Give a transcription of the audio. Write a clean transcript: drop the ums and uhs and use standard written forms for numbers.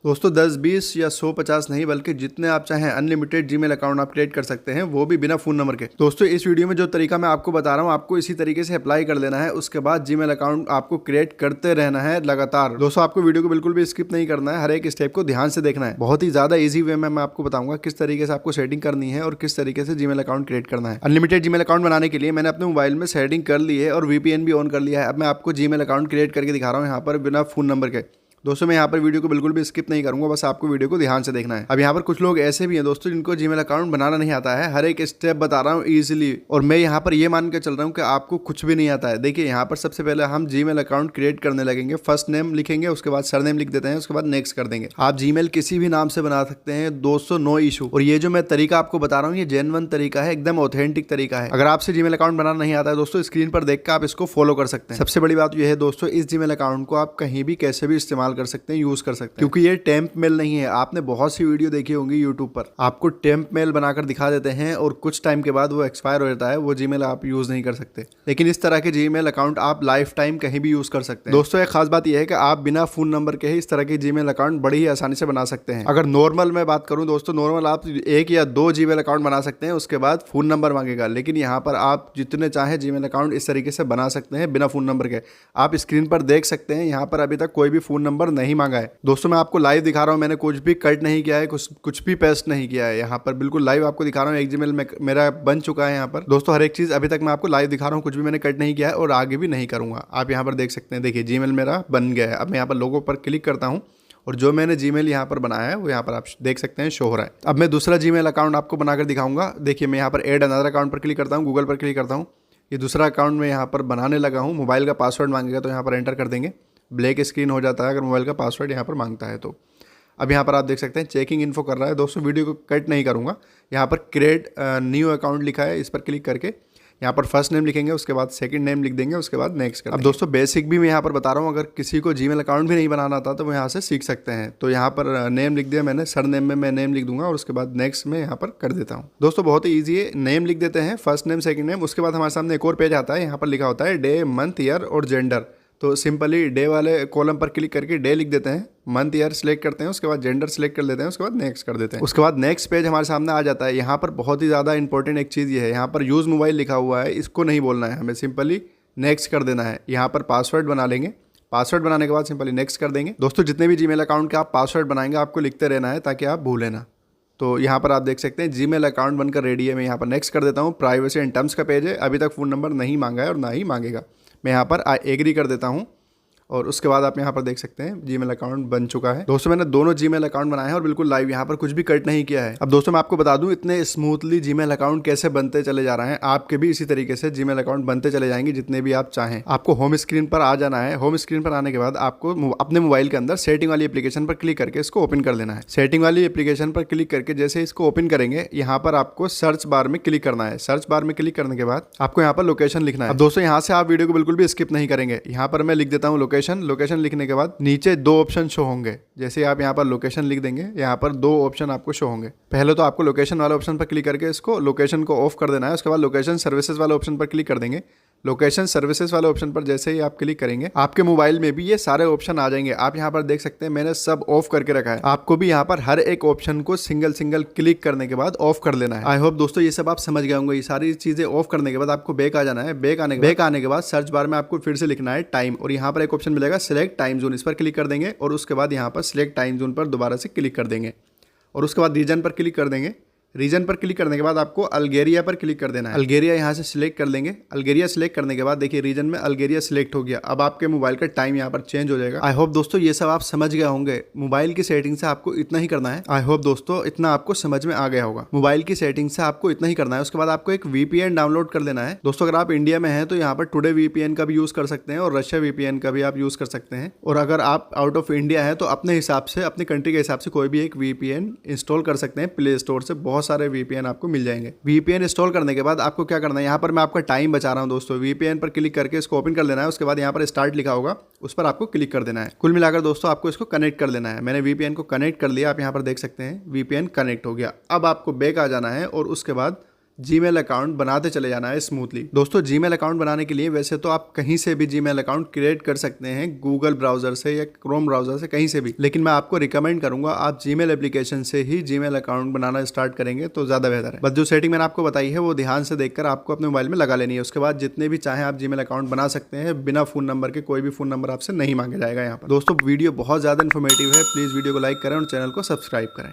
दोस्तों 10, 20 या 100, 50 नहीं बल्कि जितने आप चाहें अनलिमिटेड जीमेल अकाउंट आप क्रिएट कर सकते हैं, वो भी बिना फोन नंबर के। दोस्तों इस वीडियो में जो तरीका मैं आपको बता रहा हूँ आपको इसी तरीके से अप्लाई कर लेना है। उसके बाद जीमेल अकाउंट आपको क्रिएट करते रहना है लगातार। दोस्तों आपको वीडियो को बिल्कुल भी स्किप नहीं करना है, हर एक स्टेप को ध्यान से देखना है। बहुत ही ज्यादा ईजी वे में मैं आपको बताऊंगा किस तरीके से आपको सेटिंग करनी है और किस तरीके से जीमेल अकाउंट क्रिएट करना है। अनलिमिटेड जीमेल अकाउंट बनाने के लिए मैंने अपने मोबाइल में सेटिंग कर ली है और वीपीएन भी ऑन कर लिया है। अब मैं आपको जीमेल अकाउंट क्रिएट करके दिखा रहा हूँ यहाँ पर बिना फोन नंबर के। दोस्तों मैं यहाँ पर वीडियो को बिल्कुल भी स्किप नहीं करूंगा, बस आपको वीडियो को ध्यान से देखना है। अब यहाँ पर कुछ लोग ऐसे भी हैं दोस्तों जिनको जीमेल अकाउंट बनाना नहीं आता है। हर एक स्टेप बता रहा हूँ इजीली, और मैं यहाँ पर ये मान के चल रहा हूँ कि आपको कुछ भी नहीं आता है। देखिए यहाँ पर सबसे पहले हम जीमेल अकाउंट क्रिएट करने लगेंगे। फर्स्ट नेम लिखेंगे, उसके बाद सरनेम लिख देते हैं, उसके बाद नेक्स्ट कर देंगे। आप जीमेल किसी भी नाम से बना सकते हैं दोस्तों, नो इशू। और ये जो मैं तरीका आपको बता रहा हूँ ये जेन्युइन तरीका है, एकदम ऑथेंटिक तरीका है। अगर आपसे जीमेल अकाउंट बनाना नहीं आता है दोस्तों, स्क्रीन पर देख कर आप इसको फॉलो कर सकते हैं। सबसे बड़ी बात यह है दोस्तों, इस जीमेल अकाउंट को आप कहीं भी कैसे भी इस्तेमाल कर सकते हैं, यूज कर सकते हैं, क्योंकि ये टेम्प मेल नहीं है। आपने बहुत सी वीडियो देखी होंगी यूट्यूब पर, आपको टेम्प मेल बनाकर दिखा देते हैं और कुछ टाइम के बाद वो एक्सपायर हो जाता है, वो जीमेल आप यूज नहीं कर सकते। लेकिन इस तरह के जीमेल अकाउंट आप लाइफ टाइम कहीं भी यूज कर सकते हैं। दोस्तों एक खास बात यह है कि आप बिना फोन नंबर के ही इस तरह के जीमेल अकाउंट बड़ी ही आसानी से बना सकते हैं। अगर नॉर्मल मैं बात करूं दोस्तों, नॉर्मल आप 1 या 2 जीमेल अकाउंट बना सकते हैं, उसके बाद फोन नंबर मांगेगा। लेकिन यहाँ पर आप जितने चाहे जीमेल अकाउंट इस तरीके से बना सकते हैं बिना फोन नंबर के। आप स्क्रीन पर देख सकते हैं यहाँ पर अभी तक कोई भी फोन नंबर नहीं मांगा है। दोस्तों मैं आपको लाइव दिखा रहा हूं, मैंने कुछ भी कट नहीं किया है, कुछ भी पेस्ट नहीं किया है। यहाँ पर बिल्कुल लाइव आपको दिखा रहा हूँ। एक जीमेल मेरा बन चुका है यहाँ पर दोस्तों। हर एक चीज अभी तक मैं आपको लाइव दिखा रहा हूँ, कुछ भी मैंने कट नहीं किया है और आगे भी नहीं करूंगा। आप यहाँ पर देख सकते हैं, देखिए जीमेल मेरा बन गया है। अब मैं यहाँ पर लोगो पर क्लिक करता हूँ और जो मैंने जीमेल यहाँ पर बनाया है वो यहाँ पर आप देख सकते हैं शो हो रहा है। अब मैं दूसरा जीमेल अकाउंट आपको बनाकर दिखाऊंगा। देखिए मैं यहाँ पर ऐड अनदर अकाउंट पर क्लिक करता हूँ, गूगल पर क्लिक करता हूँ। ये दूसरा अकाउंट मैं यहाँ पर बनाने लगा हूँ। मोबाइल का पासवर्ड मांगेगा तो यहाँ पर एंटर कर देंगे। ब्लैक स्क्रीन हो जाता है अगर मोबाइल का पासवर्ड यहाँ पर मांगता है तो। अब यहाँ पर आप देख सकते हैं चेकिंग इन्फो कर रहा है। दोस्तों वीडियो को कट नहीं करूँगा। यहाँ पर क्रिएट न्यू अकाउंट लिखा है, इस पर क्लिक करके यहाँ पर फर्स्ट नेम लिखेंगे, उसके बाद सेकंड नेम लिख देंगे, उसके बाद नेक्स्ट कर। अब दोस्तों बेसिक भी मैं यहाँ पर बता रहा हूँ, अगर किसी को जीमेल अकाउंट भी नहीं बनाना आता तो वो यहाँ से सीख सकते हैं। तो यहाँ पर नेम लिख दिया मैंने, सर नेम में मैं नेम लिख दूंगा और उसके बाद नेक्स्ट में यहाँ पर कर देता हूँ। दोस्तों बहुत ही ईजी है, नेम लिख देते हैं, फर्स्ट नेम सेकंड नेम, उसके बाद हमारे सामने एक और पेज आता है। यहाँ पर लिखा होता है डे, मंथ, ईयर और जेंडर। तो सिंपली डे वाले कॉलम पर क्लिक करके डे लिख देते हैं, मंथ ईयर सिलेक्ट करते हैं, उसके बाद जेंडर सिलेक्ट कर लेते हैं, उसके बाद नेक्स्ट कर देते हैं। उसके बाद नेक्स्ट पेज हमारे सामने आ जाता है। यहाँ पर बहुत ही ज़्यादा इंपॉर्टेंट एक चीज़ ये है, यहाँ पर यूज़ मोबाइल लिखा हुआ है, इसको नहीं बोलना है हमें, सिंपली नेक्स्ट कर देना है। यहाँ पर पासवर्ड बना लेंगे, पासवर्ड बनाने के बाद सिंपली नेक्स्ट कर देंगे। दोस्तों जितने भी जीमेल अकाउंट के आप पासवर्ड बनाएंगे आपको लिखते रहना है ताकि आप भूलें ना। तो यहाँ पर आप देख सकते हैं जीमेल अकाउंट बनकर रेडी है। मैं यहाँ पर नेक्स्ट कर देता हूँ। प्राइवेसी एंड टर्म्स का पेज है, अभी तक फ़ोन नंबर नहीं मांगा है और ना ही मांगेगा। मैं यहाँ पर एग्री कर देता हूँ और उसके बाद आप यहाँ पर देख सकते हैं जीमेल अकाउंट बन चुका है। दोस्तों मैंने दोनों जीमेल अकाउंट बनाए हैं और बिल्कुल लाइव, यहाँ पर कुछ भी कट नहीं किया है। अब दोस्तों मैं आपको बता दूं इतने स्मूथली जीमेल अकाउंट कैसे बनते चले जा रहे हैं। आपके भी इसी तरीके से जीमेल अकाउंट बनते चले जाएंगे जितने भी आप चाहें। आपको होम स्क्रीन पर आ जाना है। होम स्क्रीन पर आने के बाद आपको अपने मोबाइल के अंदर सेटिंग वाली एप्लीकेशन पर क्लिक करके इसको ओपन कर लेना है। सेटिंग वाली एप्लीकेशन पर क्लिक करके जैसे इसको ओपन करेंगे, यहाँ पर आपको सर्च बार में क्लिक करना है। सर्च बार में क्लिक करने के बाद आपको यहाँ पर लोकेशन लिखना है। अब दोस्तों यहाँ से आप वीडियो को बिल्कुल भी स्किप नहीं करेंगे। यहाँ पर मैं लिख देता हूँ लोकेशन। लोकेशन लिखने के बाद नीचे 2 ऑप्शन शो होंगे। जैसे आप यहाँ पर लोकेशन लिख देंगे, यहाँ पर 2 ऑप्शन आपको शो होंगे। पहले तो आपको लोकेशन वाले ऑप्शन पर क्लिक करके इसको लोकेशन को ऑफ कर देना है। उसके बाद लोकेशन सर्विसेज वाले ऑप्शन पर क्लिक कर देंगे। लोकेशन सर्विसेज वाले ऑप्शन पर जैसे ही आप क्लिक करेंगे आपके मोबाइल में भी ये सारे ऑप्शन आ जाएंगे। आप यहाँ पर देख सकते हैं मैंने सब ऑफ करके रखा है। आपको भी यहाँ पर हर एक ऑप्शन को सिंगल सिंगल क्लिक करने के बाद ऑफ कर लेना है। आई होप दोस्तों ये सब आप समझ गए होंगे। ये सारी चीजें ऑफ करने के बाद आपको बैक आ जाना है। बैक आने के बाद सर्च बार में आपको फिर से लिखना है टाइम, और यहाँ पर एक ऑप्शन मिलेगा सिलेक्ट टाइम जोन, इस पर क्लिक कर देंगे और उसके बाद यहाँ पर सिलेक्ट टाइम जोन पर दोबारा से क्लिक कर देंगे और उसके बाद रीजन पर क्लिक कर देंगे। रीजन पर क्लिक करने के बाद आपको अल्गेरिया पर क्लिक कर देना है। अल्गेरिया यहाँ से सिलेक्ट कर लेंगे। अल्गेरिया सिलेक्ट करने के बाद देखिए रीजन में अल्गेरिया सिलेक्ट हो गया। अब आपके मोबाइल का टाइम यहाँ पर चेंज हो जाएगा। आई होप दोस्तों ये सब आप समझ गए होंगे। मोबाइल की सेटिंग से आपको इतना ही करना है। आई होप दोस्तों इतना आपको समझ में आ गया होगा। मोबाइल की सेटिंग से आपको इतना ही करना है। उसके बाद आपको एक VPN डाउनलोड कर लेना है। दोस्तों अगर आप इंडिया में हैं तो यहाँ पर टुडे VPN का भी यूज कर सकते हैं और रशिया VPN का भी आप यूज कर सकते हैं। और अगर आप आउट ऑफ इंडिया है तो अपने हिसाब से, अपनी कंट्री के हिसाब से कोई भी एक VPN इंस्टॉल कर सकते हैं प्ले स्टोर से। बहुत सारे VPN आपको मिल जाएंगे। VPN इंस्टॉल करने के बाद आपको क्या करना है, यहाँ पर मैं आपका टाइम बचा रहा हूँ दोस्तों। VPN पर क्लिक करके इसको ओपन कर लेना है। उसके बाद यहाँ पर स्टार्ट लिखा होगा, उस पर आपको क्लिक कर देना है। कुल मिलाकर दोस्तों आपको इसको कनेक्ट कर लेना है। मैंने VPN को कनेक्ट कर लिया। आप यहाँ पर देख सकते हैं VPN कनेक्ट हो गया। अब आपको बैक आ जाना है और उसके बाद जीमेल अकाउंट बनाते चले जाना है स्मूथली। दोस्तों जीमेल अकाउंट बनाने के लिए वैसे तो आप कहीं से भी जीमेल अकाउंट क्रिएट कर सकते हैं, गूगल ब्राउजर से या क्रोम ब्राउजर से, कहीं से भी, लेकिन मैं आपको रिकमेंड करूंगा आप जीमेल एप्लीकेशन से ही जीमेल अकाउंट बनाना स्टार्ट करेंगे तो ज्यादा बेहतर है। बस जो सेटिंग मैंने आपको बताई है वो ध्यान से देखकर आपको अपने मोबाइल में लगा लेनी है। उसके बाद जितने भी चाहे आप जीमेल अकाउंट बना सकते हैं बिना फोन नंबर के, कोई भी फोन नंबर आपसे नहीं मांगा जाएगा यहाँ पर। दोस्तों वीडियो बहुत ज्यादा इन्फॉर्मेटिव है, प्लीज वीडियो को लाइक करें और चैनल को सब्सक्राइब करें।